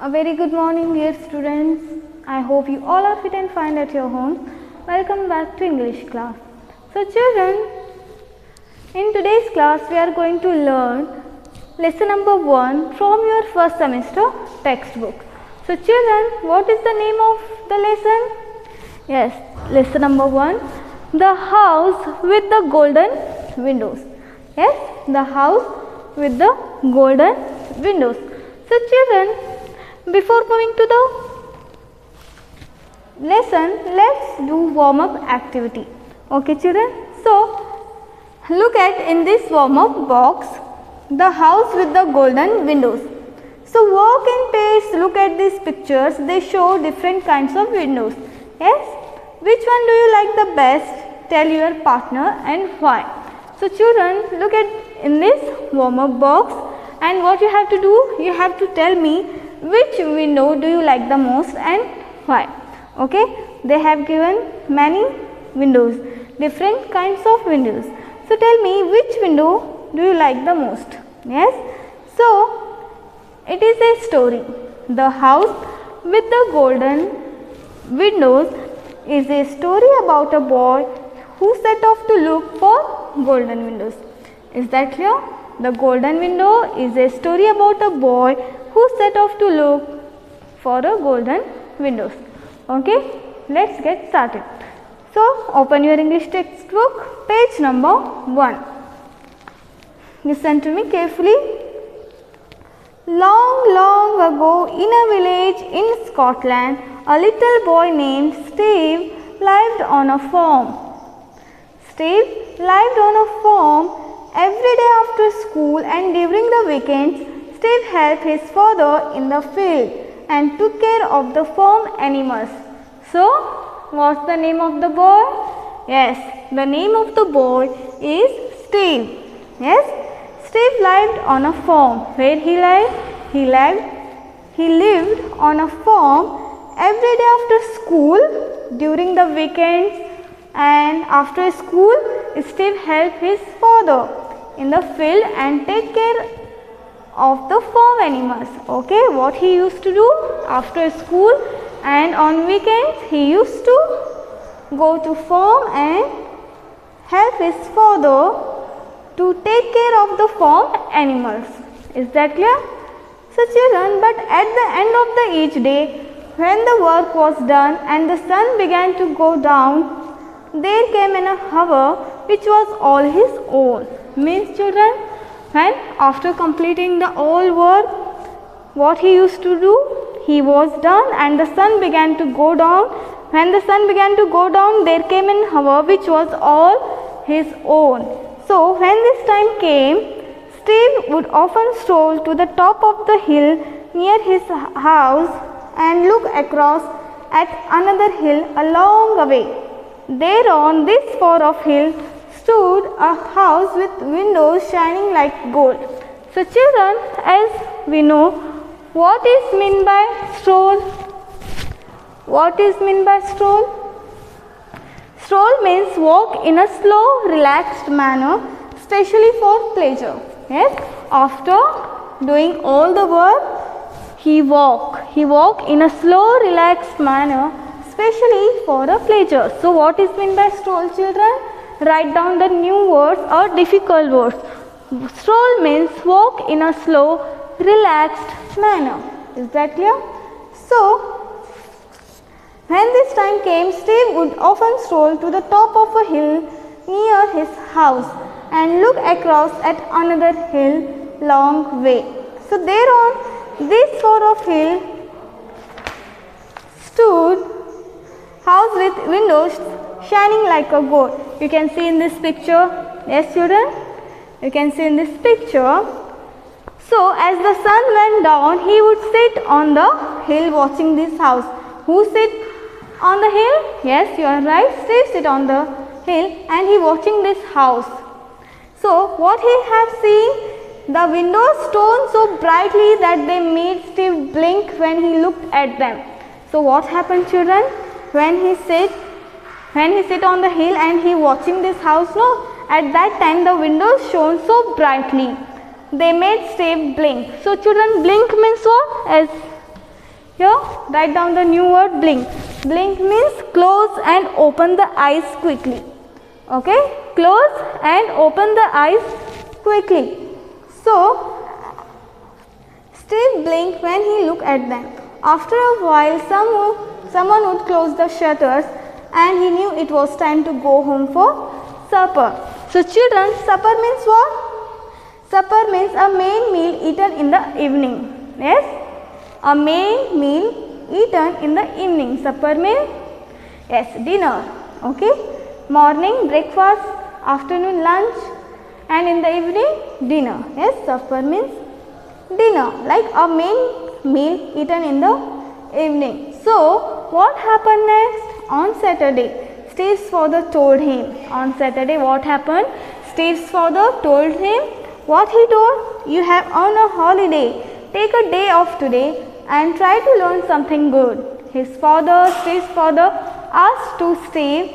A very good morning, dear students. I hope you all are fit and fine at your home. Welcome back to English class. So children, in today's class we are going to learn lesson number 1 from your first semester textbook. So children, what is the name of the lesson? Yes, lesson number 1, the house with the golden windows. Yes, the house with the golden windows. So children, before moving to the lesson, let's do warm up activity. Okay children, so look at in this warm up box, the house with the golden windows. So work in pairs, look at these pictures, they show different kinds of windows. Yes, which one do you like the best? Tell your partner and why. So children, look at in this warm up box, and what you have to do, you have to tell me which window do you like the most and why. Okay, they have given many windows, different kinds of windows. So tell me which window do you like the most. Yes, so it is a story. The house with the golden windows is a story about a boy who set off to look for golden windows. Is that clear? The golden window is a story about a boy who set off to look for a golden windows. Okay, let's get started. So open your English textbook, page number 1. Listen to me carefully. Long, long ago in a village in Scotland, a little boy named Steve lived on a farm. Steve lived on a farm. Every day after school and during the weekends, Steve helped his father in the field and took care of the farm animals. So, what's the name of the boy? Yes, the name of the boy is Steve. Yes, Steve lived on a farm. Where he lived? He lived on a farm every day after school, during the weekends, and after school, Steve helped his father in the field and take care of the farm animals. Okay, what he used to do after school and on weekends, he used to go to farm and help his father to take care of the farm animals. Is that clear? So children, but at the end of the each day, when the work was done and the sun began to go down, there came in a hour which was all his own. Means children, when after completing the all work, what he used to do, he was done and the sun began to go down. When the sun began to go down, there came an hour which was all his own. So when this time came, Steve would often stroll to the top of the hill near his house and look across at another hill a long way. There on this far off hill stood a house with windows shining like gold. So children, as we know, what is meant by stroll? What is meant by stroll? Stroll means walk in a slow, relaxed manner, especially for pleasure. Yes, after doing all the work, he walk in a slow, relaxed manner, especially for a pleasure. So what is meant by stroll, children? Write down the new words or difficult words. Stroll means walk in a slow, relaxed manner. Is that clear? So, when this time came, Steve would often stroll to the top of a hill near his house and look across at another hill long way. So there on this sort of hill stood house with windows shining like a gold. You can see in this picture. Yes children, you can see in this picture. So as the sun went down, he would sit on the hill watching this house. Who sit on the hill? Yes, you are right. Steve sit on the hill and he watching this house. So what he have seen, the windows shone so brightly that they made Steve blink when he looked at them. So what happened children? When he sit on the hill and he watching this house, no, at that time the windows shone so brightly. They made Steve blink. So children, blink means what? As Here write down the new word blink. Blink means close and open the eyes quickly. Okay, close and open the eyes quickly. So Steve blinked when he looked at them. After a while someone would close the shutters and he knew it was time to go home for supper. So children, supper means what? Supper means a main meal eaten in the evening. Yes? A main meal eaten in the evening. Supper means, yes, dinner. Okay? Morning breakfast, afternoon lunch, and in the evening dinner. Yes, supper means dinner, like a main meal eaten in the evening. So what happened next? On Saturday, Steve's father told him. On Saturday, what happened? Steve's father told him. What he told? You have earned a holiday. Take a day off today and try to learn something good. Steve's father asked to Steve,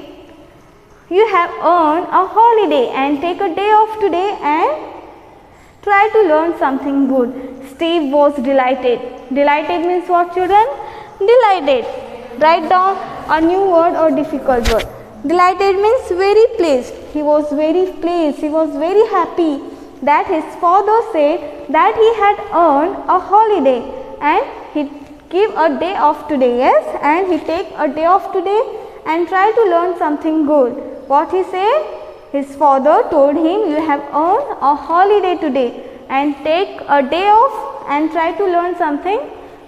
you have earned a holiday and take a day off today and try to learn something good. Steve was delighted. Delighted means what, children? Delighted. Write down a new word or difficult word. Delighted means very pleased. He was very pleased. He was very happy that his father said that he had earned a holiday and he give a day off today. Yes, and he take a day off today and try to learn something good. What he said? His father told him, you have earned a holiday today and take a day off and try to learn something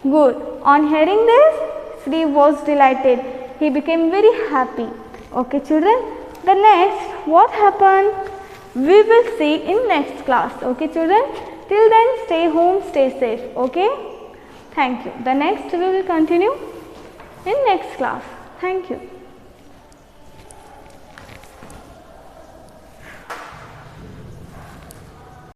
good. On hearing this, Steve was delighted. He became very happy. Okay, children, the next, what happened? We will see in next class. Okay, children, till then, stay home, stay safe. Okay, thank you. The next we will continue in next class. Thank you.